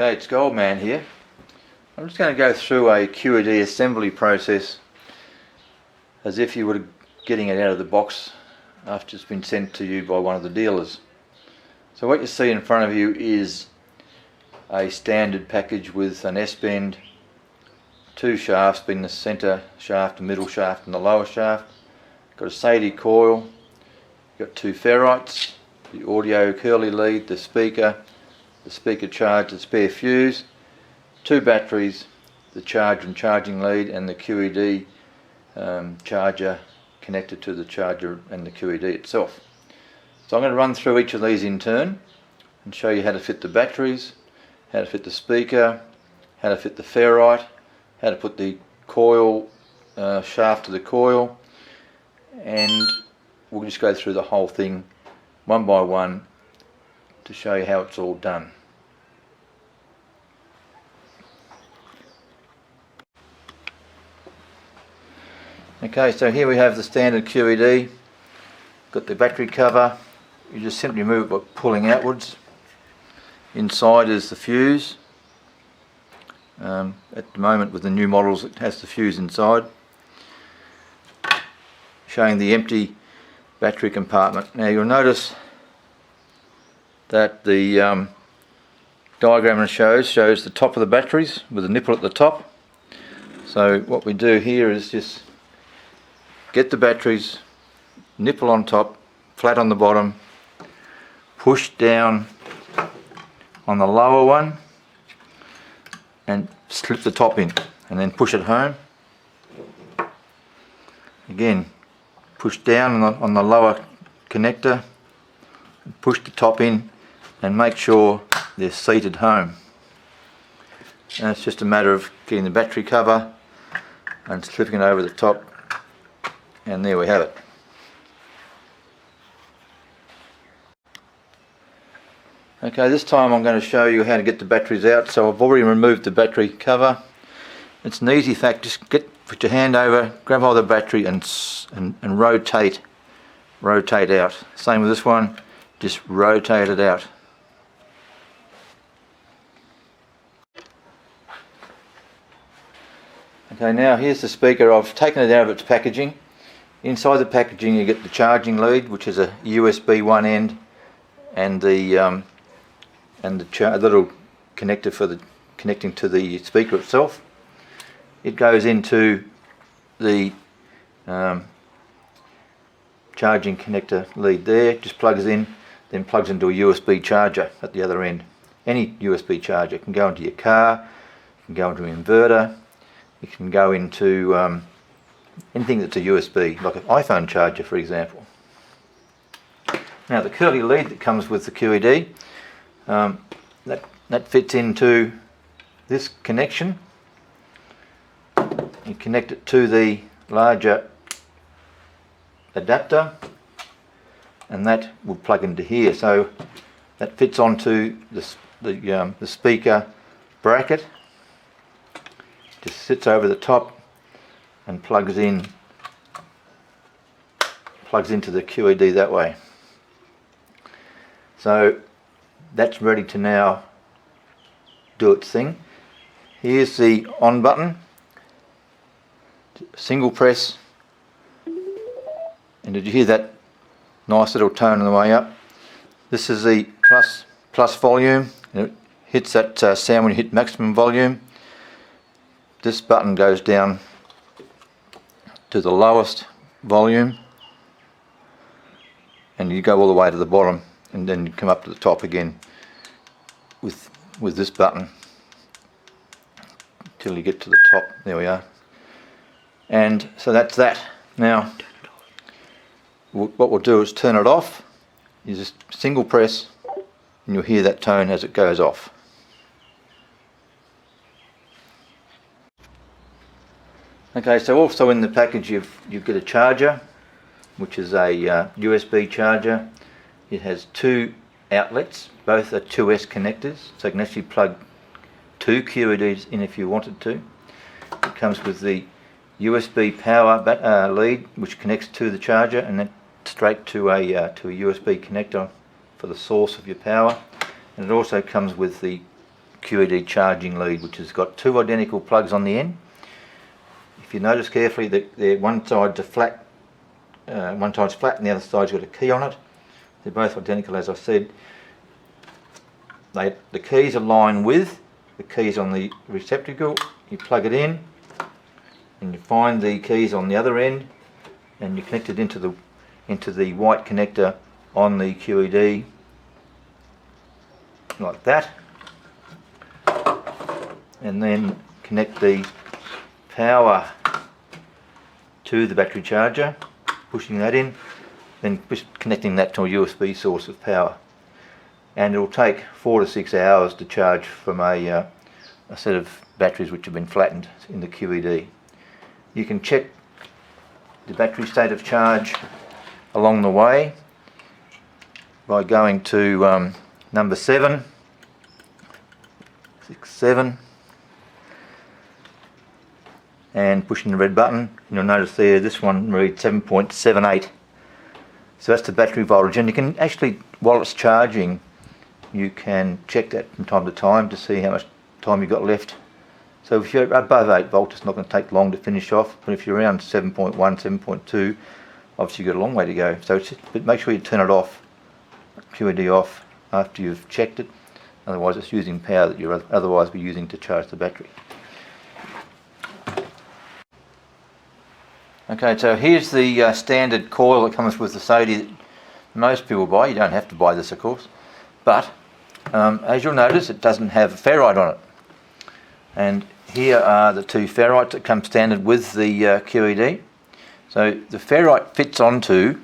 Okay, it's Goldman here. I'm just going to go through a QED assembly process as if you were getting it out of the box after it's been sent to you by one of the dealers. So what you see in front of you is a standard package with an S-bend, two shafts being the centre shaft, the middle shaft and the lower shaft. Got a SADI coil, got two ferrites, the audio curly lead, the speaker charge, the spare fuse, two batteries, the charger and charging lead, and the QED charger connected to the charger and the QED itself. So I'm going to run through each of these in turn and show you how to fit the batteries, how to fit the speaker, how to fit the ferrite, how to put the coil shaft to the coil, and we'll just go through the whole thing one by one to show you how it's all done. Okay, so here we have the standard QED. Got the battery cover. You just simply move it by pulling outwards. Inside is the fuse. At the moment with the new models it has the fuse inside. Showing the empty battery compartment. Now you'll notice that the diagram it shows the top of the batteries with a nipple at the top. So what we do here is just get the batteries, nipple on top, flat on the bottom, push down on the lower one and slip the top in, and then push it home. Again, push down on the lower connector, push the top in and make sure they're seated home. And it's just a matter of getting the battery cover and slipping it over the top, and there we have it. Okay, this time I'm going to show you how to get the batteries out. So I've already removed the battery cover. It's an easy fact, just put your hand over, grab hold of the battery and rotate out. Same with this one, just rotate it out. Okay, now here's the speaker. I've taken it out of its packaging. Inside the packaging you get the charging lead, which is a USB one end, and the little connector for the connecting to the speaker itself. It goes into the charging connector lead there, just plugs in, then plugs into a USB charger at the other end. Any USB charger. It can go into your car, it can go into an inverter, it can go into anything that's a USB, like an iPhone charger for example. Now the curly lead that comes with the QED, that fits into this connection. You connect it to the larger adapter and that will plug into here. So that fits onto the speaker bracket, just sits over the top and plugs into the QED that way. So that's ready to now do its thing. Here's the on button, single press, and did you hear that nice little tone on the way up? This is the plus volume, and it hits that sound when you hit maximum volume. This button goes down to the lowest volume and you go all the way to the bottom, and then you come up to the top again with this button till you get to the top. There we are. And so that's that. Now what we'll do is turn it off. You just single press and you'll hear that tone as it goes off. Okay, so also in the package you get a charger, which is a USB charger. It has two outlets, both are 2S connectors, so you can actually plug two QEDs in if you wanted to. It comes with the USB power lead, which connects to the charger, and then straight to a USB connector for the source of your power. And it also comes with the QED charging lead, which has got two identical plugs on the end. If you notice carefully, that one side's flat and the other side's got a key on it. They're both identical, as I said. The keys align with the keys on the receptacle. You plug it in and you find the keys on the other end, and you connect it into the white connector on the QED like that, and then connect the power to the battery charger, pushing that in, then connecting that to a USB source of power. And it will take 4 to 6 hours to charge from a set of batteries which have been flattened in the QED. You can check the battery state of charge along the way by going to number 7, 7, and pushing the red button. And you'll notice there this one reads 7.78. So that's the battery voltage, and you can actually, while it's charging, you can check that from time to time to see how much time you've got left. So if you're above 8 volts, it's not going to take long to finish off, but if you're around 7.1, 7.2, obviously you've got a long way to go. So but make sure you turn it off, QED off, after you've checked it. Otherwise it's using power that you'll otherwise be using to charge the battery. Okay, so here's the standard coil that comes with the SODI that most people buy. You don't have to buy this, of course, but as you'll notice, it doesn't have ferrite on it. And here are the two ferrites that come standard with the QED. So the ferrite fits onto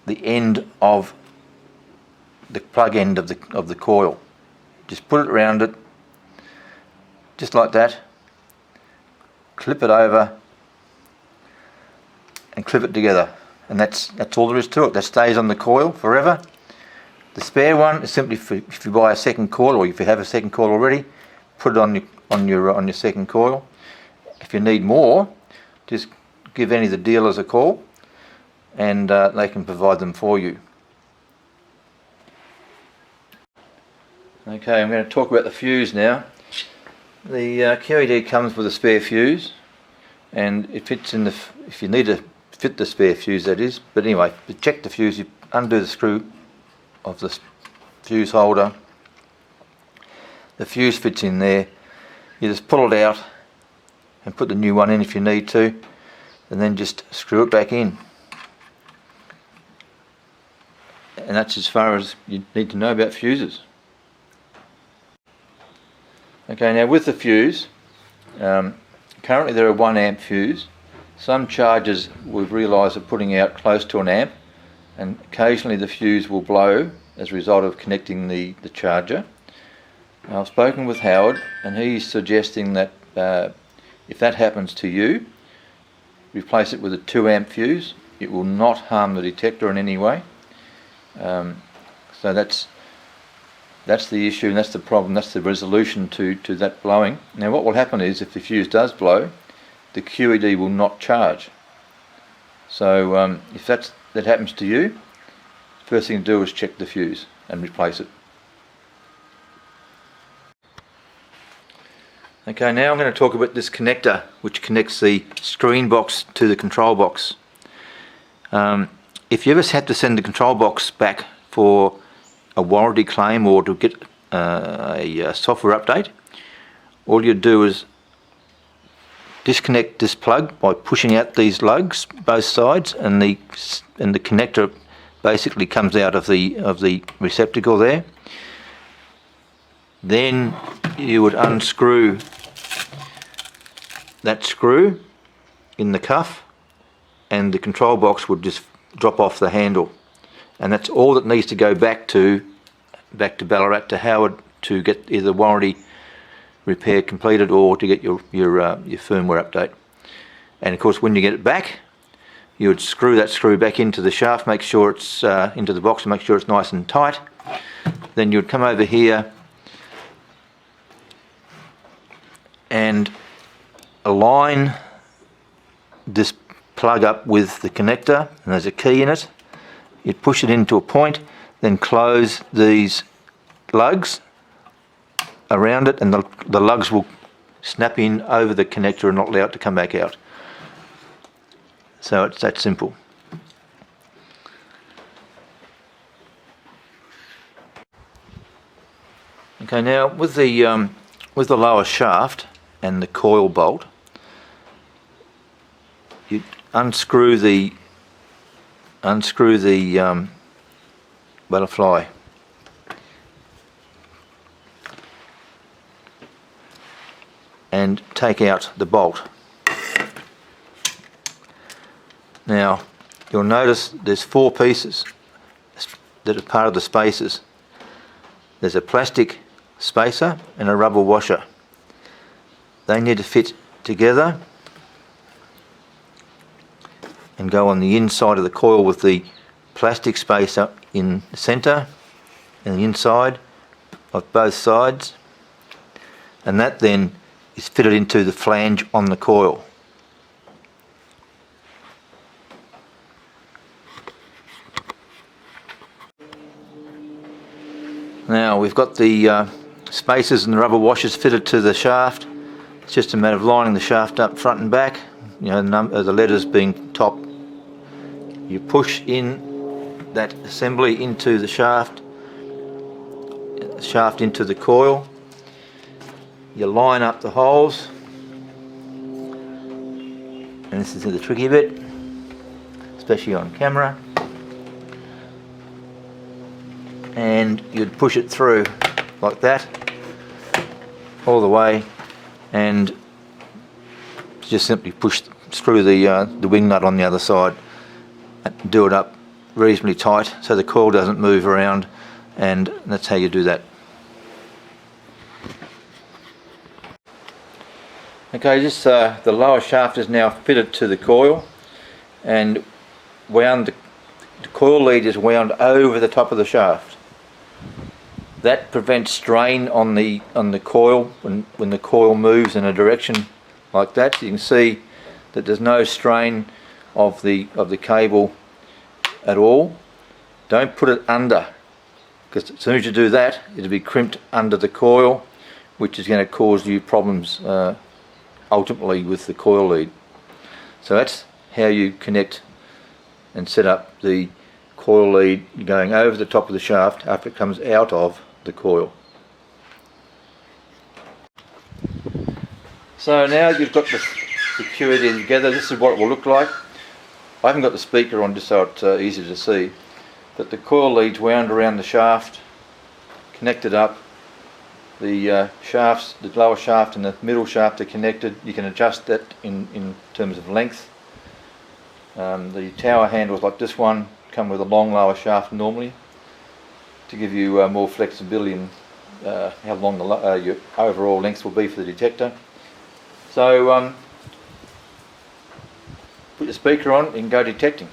the end of the plug end of the coil. Just put it around it, just like that. Clip it over and clip it together, and that's all there is to it. That stays on the coil forever. The spare one is simply if you buy a second coil, or if you have a second coil already, put it on your second coil. If you need more, just give any of the dealers a call, and they can provide them for you. Okay, I'm going to talk about the fuse now. The QED comes with a spare fuse, and it fits in if you need to fit the spare fuse, that is. But anyway, to check the fuse, you undo the screw of the fuse holder. The fuse fits in there. You just pull it out and put the new one in if you need to, and then just screw it back in. And that's as far as you need to know about fuses. Okay, now with the fuse, currently they're a 1 amp fuse. Some chargers we've realised are putting out close to an amp, and occasionally the fuse will blow as a result of connecting the charger. I've spoken with Howard, and he's suggesting that if that happens to you, replace it with a 2 amp fuse. It will not harm the detector in any way. So that's the issue, and that's the problem, that's the resolution to that blowing. Now what will happen is, if the fuse does blow, the QED will not charge. So if that happens to you, first thing to do is check the fuse and replace it. Okay, now I'm going to talk about this connector which connects the screen box to the control box. If you ever had to send the control box back for a warranty claim or to get a software update, all you do is disconnect this plug by pushing out these lugs, both sides, and the connector basically comes out of the receptacle there. Then you would unscrew that screw in the cuff, and the control box would just drop off the handle. And that's all that needs to go back to Ballarat, to Howard, to get either warranty repair completed or to get your firmware update. And of course, when you get it back, you would screw that screw back into the shaft, make sure it's into the box, and make sure it's nice and tight. Then you would come over here and align this plug up with the connector, and there's a key in it. You'd push it into a point, then close these lugs around it, and the lugs will snap in over the connector and not allow it to come back out. So it's that simple. Okay, now with the lower shaft and the coil bolt, you unscrew the butterfly. And take out the bolt. Now you'll notice there's 4 pieces that are part of the spacers. There's a plastic spacer and a rubber washer. They need to fit together and go on the inside of the coil with the plastic spacer in the centre and the inside of both sides, and that then is fitted into the flange on the coil. Now we've got the spacers and the rubber washers fitted to the shaft. It's just a matter of lining the shaft up front and back, you know, the letters being top. You push in that assembly into the shaft into the coil. You line up the holes, and this is the tricky bit, especially on camera, and you'd push it through like that all the way, and just simply push through the wing nut on the other side and do it up reasonably tight so the coil doesn't move around, and that's how you do that. Okay, the lower shaft is now fitted to the coil, and the coil lead is wound over the top of the shaft. That prevents strain on the coil when the coil moves in a direction like that. You can see that there's no strain of the cable at all. Don't put it under, because as soon as you do that, it'll be crimped under the coil, which is going to cause you problems ultimately with the coil lead. So that's how you connect and set up the coil lead going over the top of the shaft after it comes out of the coil. So now you've got the QED together. This is what it will look like. I haven't got the speaker on just so it's easy to see, but the coil lead's wound around the shaft, connected up. The shafts, the lower shaft and the middle shaft are connected. You can adjust that in terms of length. The tower handles like this one come with a long lower shaft normally to give you more flexibility in how long your overall length will be for the detector. So put your speaker on and go detecting.